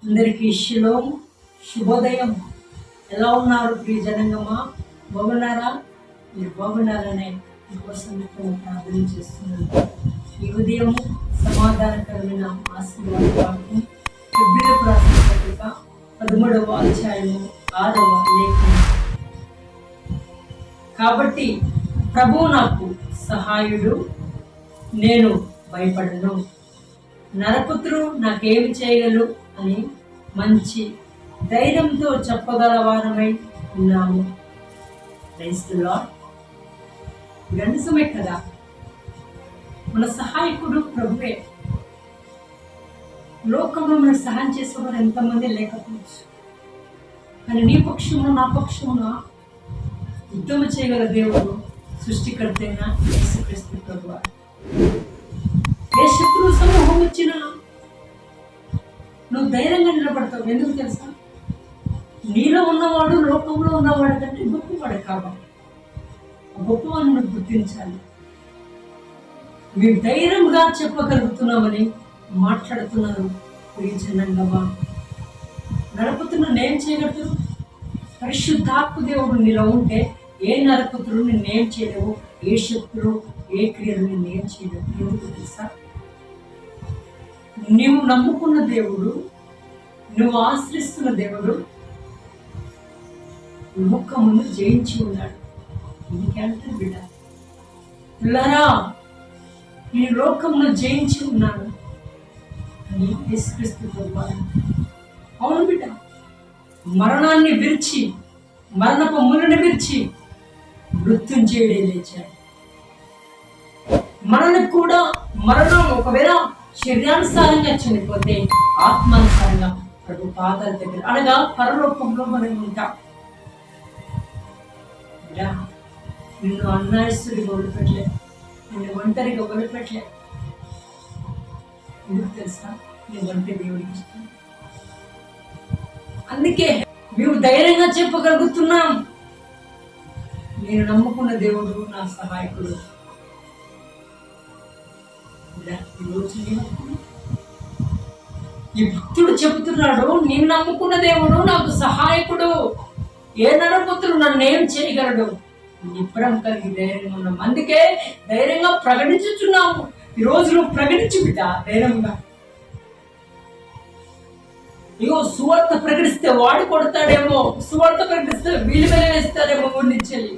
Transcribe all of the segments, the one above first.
అందరికీ శుభోదయం. ఎలా ఉన్నారు ప్రియ జనంగమా? బాగున్నారా? మీరు బాగున్నారనే మీకోసం ప్రార్థన చేస్తున్నాను. ఈ ఉదయం సమాధానకరమైన ఆశీర్వాదం ఫిబ్రవరి రాసిన పత్రిక 13వ అధ్యాయము 6వ లేఖనం. కాబట్టి ప్రభువు నాకు సహాయుడు, నేను భయపడను. నరపుత్రుడు నాకేమి చేయగలరు అని మంచి ధైర్యంతో చెప్పగలవారమై ఉన్నాము. నిజమే కదా, మన సహాయకుడు ప్రభువే. లోకంలో మనం సహాయం చేసేవారు ఎంతమంది లేకపోవచ్చు, కానీ నీ పక్షమున నా పక్షమున యుద్ధం చేయగల దేవుడు సృష్టికర్త అయిన యేసుక్రీస్తు ప్రభువు. ఏ శత్రువు సమూహం వచ్చినా నువ్వు ధైర్యంగా నిలబడతావు. ఎందుకు తెలుసా? నీలో ఉన్నవాడు లోకంలో ఉన్నవాడు కంటే గొప్పవాడు కాబట్టి గొప్పవాడిని నువ్వు గుర్తించాలి. మేము ధైర్యంగా చెప్పగలుగుతున్నామని మాట్లాడుతున్నారు. చిన్నంగా నరపుత్రుడు నేను చేయగలుగుతాను. పరిశుద్ధాత్మ దేవుడు నీలో ఉంటే ఏ నరపుత్రుడు నిన్నేం చేయలేవు, ఏ శత్రువు ఏ క్రియలు నిన్నేం చేయలేవు. ఎందుకు తెలుసా? నువ్వు నమ్ముకున్న దేవుడు, నువ్వు ఆశ్రయిస్తున్న దేవుడు లోకమును జయించి ఉన్నాడు. ఎందుకంటే బిడ్డ పిల్లరా, నేను లోకమును జయించి ఉన్నాను అని యేసుక్రీస్తు ప్రభువు. అవును బిడ్డ, మరణాన్ని విరిచి, మరణపు ముళ్ళని విరిచి మృత్యుంజయుడే లేచాడు. మనకు కూడా మరణం ఒకవేళ శరీరానుసారంగా చనిపోతే ఆత్మానుసారంగా ప్రభు పాదాల దగ్గర అనగా పరలోకంలో మనం ఉంటాం. నిన్ను అన్నాయస్తుడిగా వదిలిపెట్టలే, నిన్ను ఒంటరిగా వదిలిపెట్టలే. ఎందుకు తెలుసా? నువ్వంటే దేవుడికి ఇష్టం. అందుకే మేము ధైర్యంగా చెప్పగలుగుతున్నాం, నేను నమ్ముకున్న దేవుడు నా సహాయకుడు. ఈ భక్తుడు చెబుతున్నాడు, నేను నమ్ముకున్న దేవుడు నాకు సహాయకుడు, ఏ నరపుత్రుడు నన్ను ఏం చేయగలడు. నిబ్బరం కలిగి ధైర్యంగా ఉన్నాం. అందుకే ధైర్యంగా ప్రకటించుచున్నాము. ఈరోజు నువ్వు ప్రకటించు బిడ్డ ధైర్యంగా. ఇగో సువార్త ప్రకటిస్తే వాడు కొడతాడేమో, సువార్త ప్రకటిస్తే వీళ్ళు వేస్తారేమో గుండించాలి.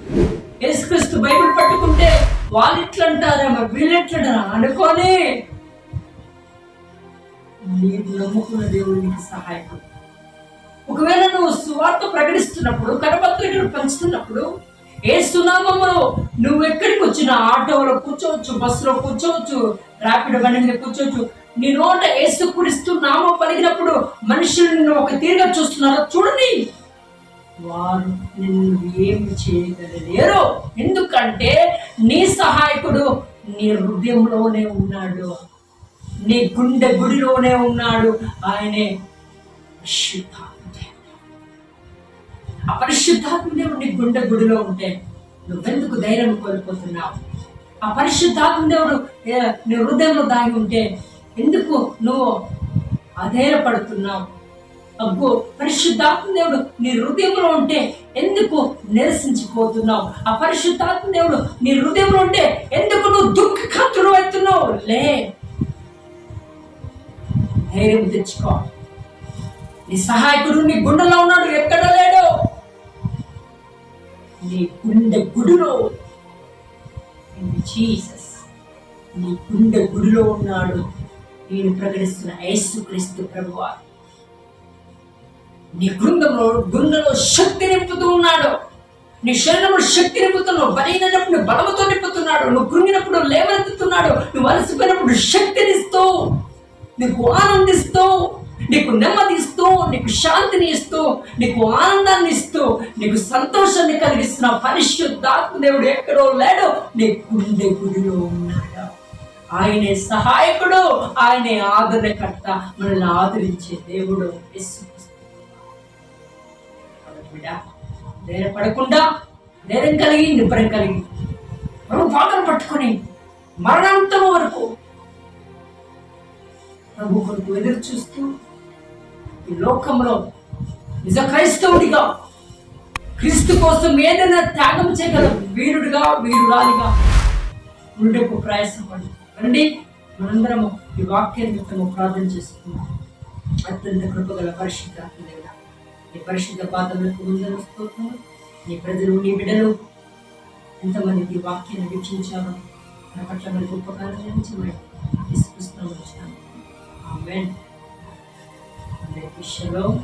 యేసుక్రీస్తు బైబిల్ పట్టుకుంటే వాళ్ళు ఇట్లంటారేమో వీళ్ళు ఎట్లంటారా అనుకోని నీకు నమ్ముకున్న దేవుడు నీకు సహాయకుడు. ఒకవేళ నువ్వు సువార్త ప్రకటిస్తున్నప్పుడు, కరపత్రికలు పంచుతున్నప్పుడు యేసు నామములో నువ్వు ఎక్కడికి వచ్చినా ఆటోలో కూర్చోవచ్చు, బస్సులో కూర్చోవచ్చు, ర్యాపిడ్ బండి మీద కూర్చోవచ్చు. నీ నోట యేసుక్రీస్తు నామం పలికినప్పుడు మనుషులు నిన్ను ఒక తీరుగా చూస్తున్నారో చూడని, వారు నిన్ను ఏమి చేయగలలేరు. ఎందుకంటే నీ సహాయకుడు నీ హృదయంలోనే ఉన్నాడు, నీ గుండె గుడిలోనే ఉన్నాడు. ఆయనే ఆ పరిశుద్ధాత్మ దేవుడు నీ గుండె గుడిలో ఉంటే నువ్వెందుకు ధైర్యం కోల్పోతున్నావు? ఆ పరిశుద్ధాత్మ దేవుడు నీ హృదయంలో దాగి ఉంటే ఎందుకు నువ్వు అధైర్యపడుతున్నావు? అబ్బో, పరిశుద్ధాత్మ దేవుడు నీ హృదయంలో ఉంటే ఎందుకు నిరసించిపోతున్నావు? ఆ పరిశుద్ధాత్మ దేవుడు నీ హృదయంలో ఉంటే ఎందుకు నువ్వు దుఃఖకాతులు అవుతున్నావు? లే, ధైర్యం తెచ్చుకో. నీ సహాయకుడు నీ గుండెలో ఉన్నాడు, ఎక్కడ లేడు, నీ గుండె గుడిలో. జీసస్ నీ గుండె గుడిలో ఉన్నాడు. నేను ప్రకటిస్తున్న యేసుక్రీస్తు ప్రభువు నీ గుండెలో శక్తి నింపుతూ ఉన్నాడు. నీ శరీరంలో శక్తి నింపుతున్నావు. బలైనప్పుడు బలముతో నింపుతున్నాడు. నువ్వు కృంగినప్పుడు లేవనెత్తుతున్నాడు. నువ్వు అలసిపోయినప్పుడు శక్తినిస్తూ, నీకు ఆనందిస్తూ, నీకు నెమ్మది ఇస్తూ, నీకు శాంతిని ఇస్తూ, నీకు ఆనందాన్ని ఇస్తూ, నీకు సంతోషాన్ని కలిగిస్తున్న పరిశుద్ధాత్మ దేవుడు ఎక్కడో లేడు, నీ గుండె గుడిలో ఉన్నాడు. ఆయనే సహాయకుడు, ఆయనే ఆదరణకర్త, మనల్ని ఆదరించే దేవుడు ధైర్యపడకుండా, ధైర్యం కలిగి, నిబ్బరం కలిగి, పాదం పట్టుకొని మరణాంతం వరకు నువ్వు ఎదురు చూస్తూ ఈ లోకంలో నిజ క్రైస్తవుడిగా క్రీస్తు కోసం ఏదైనా త్యాగం చేయగల వీరురాలిగా ఉండేకు ప్రయాసపడి రండి, మనందరము ఈ వాక్యాన్ని నిమిత్తము ప్రార్థన చేసుకున్నాం. అత్యంత కృపగల పరిశుద్ధాత్మ దేవుడా, నీ పరిశుద్ధ పాదములకు ముందర స్తోత్రము. నీ ప్రజలు, నీ బిడ్డలు ఎంతమందికి ఈ వాక్యాన్ని వీక్షించారో మన పట్ల మరి గొప్ప కార్యాలను చేయమని తీసుకొస్తున్నాము. ఆమేన్. అందరికీ షలోమ్.